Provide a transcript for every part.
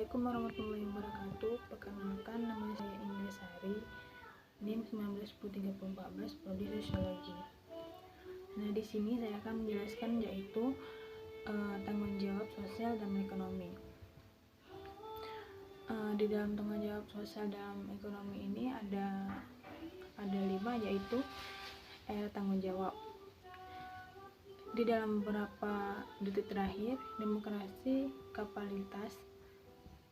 Assalamualaikum warahmatullahi wabarakatuh. Perkenalkan, nama saya Indah Sari, NIM 19103414, Prodi Sosiologi. Nah, di sini saya akan menjelaskan yaitu tanggung jawab sosial dalam ekonomi. Di dalam tanggung jawab sosial dalam ekonomi ini ada 5, yaitu tanggung jawab. Di dalam beberapa detik terakhir, demokrasi kapitalitas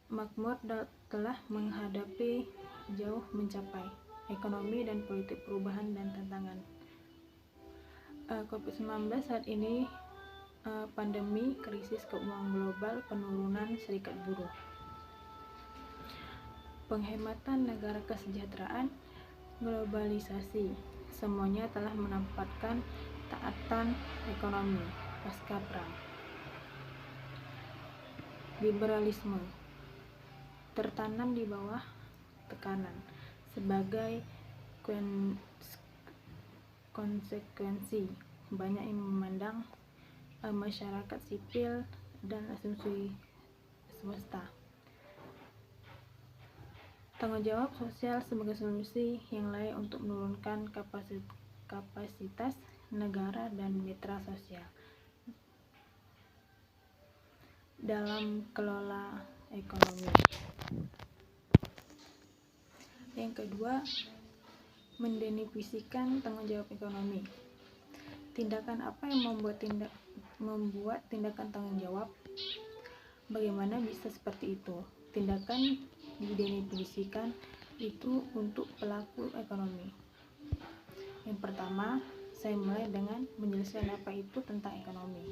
makmur telah menghadapi jauh mencapai ekonomi dan politik perubahan dan tantangan. COVID-19 saat ini, pandemi, krisis keuangan global, penurunan serikat buruh, penghematan negara, kesejahteraan, globalisasi, semuanya telah menampakkan taatan ekonomi pasca perang. Liberalisme tertanam di bawah tekanan sebagai konsekuensi banyak yang memandang masyarakat sipil dan asumsi swasta. Tanggung jawab sosial sebagai solusi yang layak untuk menurunkan kapasitas negara dan mitra sosial dalam kelola ekonomi. Yang kedua, mendefinisikan tanggung jawab ekonomi. Tindakan apa yang membuat tindakan tanggung jawab? Bagaimana bisa seperti itu? Tindakan didefinisikan itu untuk pelaku ekonomi. Yang pertama, saya mulai dengan menjelaskan apa itu tentang ekonomi.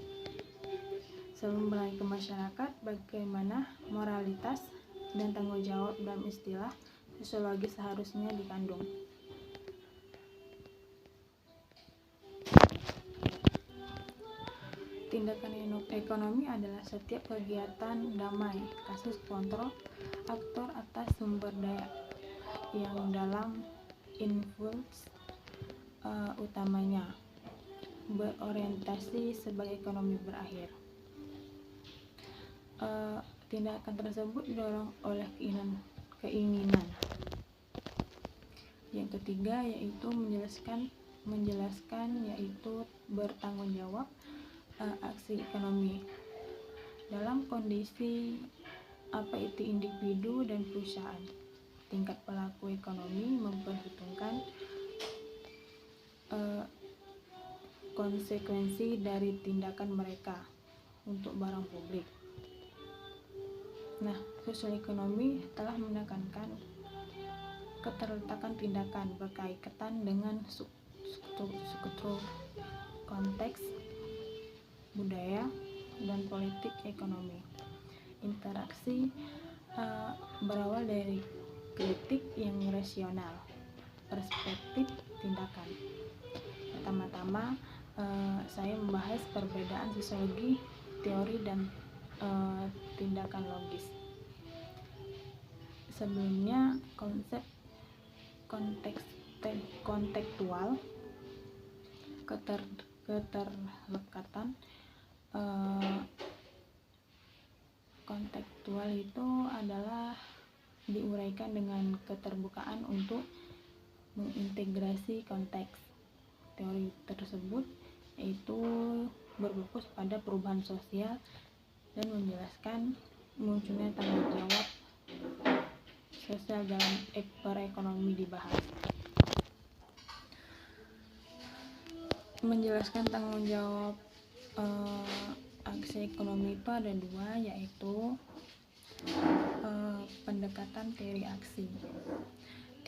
Sebelum mulai ke masyarakat, bagaimana moralitas dan tanggung jawab dalam istilah sosiologi seharusnya dikandung. Tindakan ekonomi adalah setiap kegiatan damai, kasus kontrol aktor atas sumber daya yang dalam influence utamanya berorientasi sebagai ekonomi berakhir. Tindakan tersebut didorong oleh keinginan. Yang ketiga yaitu menjelaskan yaitu bertanggung jawab aksi ekonomi dalam kondisi apa itu individu dan perusahaan. Tingkat pelaku ekonomi memperhitungkan konsekuensi dari tindakan mereka untuk barang publik. Nah, sosial ekonomi telah menekankan keterletakan tindakan berkaitan dengan struktur konteks budaya dan politik ekonomi. Interaksi berawal dari kritik yang rasional, perspektif tindakan. Pertama-tama saya membahas perbedaan sosiologi, teori dan tindakan logis. Sebelumnya, konsep kontekstual, keterlekatan. Kontekstual itu adalah diuraikan dengan keterbukaan untuk mengintegrasi konteks. Teori tersebut yaitu berfokus pada perubahan sosial dan menjelaskan munculnya tanggung jawab sosial dalam perekonomi dibahas. Menjelaskan tanggung jawab aksi ekonomi itu ada 2, yaitu pendekatan teori aksi.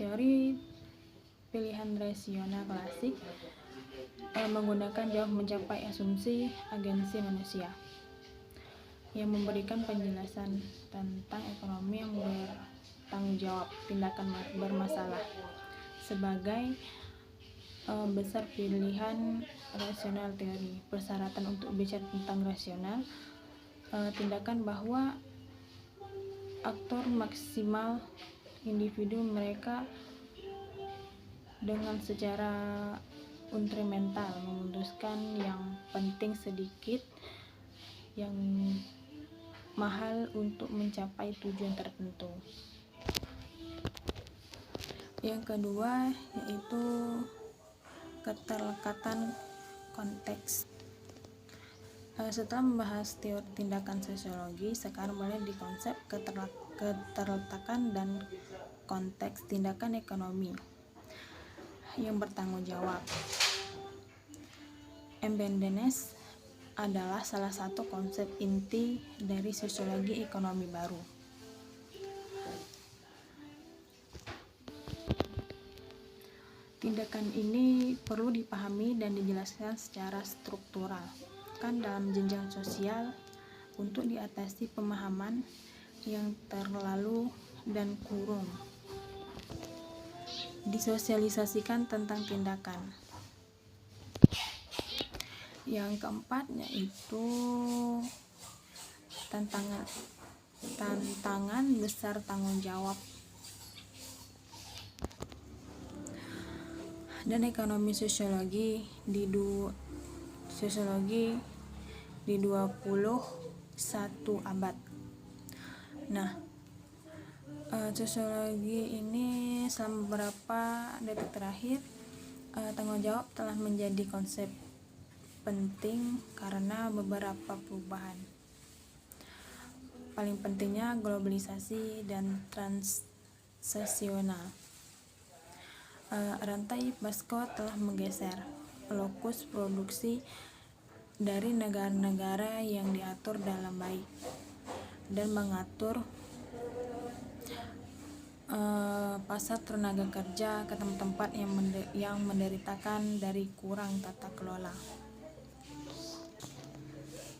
Teori pilihan rasional klasik menggunakan jauh mencapai asumsi agensi manusia yang memberikan penjelasan tentang ekonomi yang bertanggung jawab tindakan bermasalah sebagai besar pilihan rasional teori. Persyaratan untuk bicara tentang rasional tindakan bahwa aktor maksimal individu mereka dengan secara instrumental memutuskan yang penting sedikit yang mahal untuk mencapai tujuan tertentu. Yang kedua yaitu keterlekatan konteks. Setelah membahas teori tindakan sosiologi, sekarang mulai dikonsep keterletakan dan konteks tindakan ekonomi yang bertanggung jawab. Embeddedness adalah salah satu konsep inti dari sosiologi ekonomi baru. Tindakan ini perlu dipahami dan dijelaskan secara struktural dalam jenjang sosial untuk diatasi pemahaman yang terlalu dan kurang disosialisasikan tentang tindakan. Yang keempat yaitu tantangan besar tanggung jawab dan ekonomi sosiologi di 21 abad. Sosiologi ini selama beberapa detik terakhir, tanggung jawab telah menjadi konsep penting karena beberapa perubahan. Paling pentingnya globalisasi dan transnasional. Rantai pasok telah menggeser lokus produksi dari negara-negara yang diatur dalam baik dan mengatur pasar tenaga kerja ke tempat yang menderitakan dari kurang tata kelola.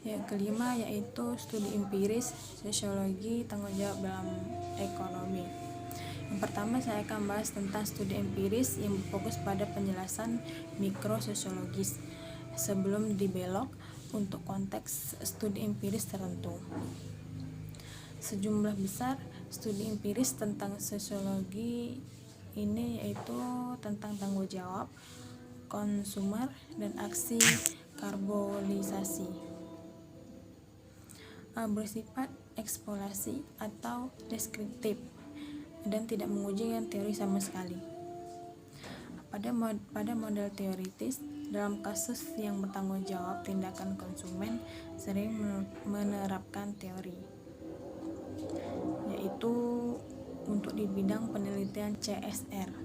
Yang kelima yaitu studi empiris sosiologi tanggung jawab dalam ekonomi. Yang pertama saya akan bahas tentang studi empiris yang berfokus pada penjelasan mikrososiologis sebelum dibelok untuk konteks studi empiris tertentu. Sejumlah besar studi empiris tentang sosiologi ini yaitu tentang tanggung jawab konsumer dan aksi karbonisasi, bersifat eksplorasi atau deskriptif dan tidak menguji teori sama sekali. Pada model teoritis, dalam kasus yang bertanggung jawab tindakan konsumen sering menerapkan teori, yaitu untuk di bidang penelitian CSR.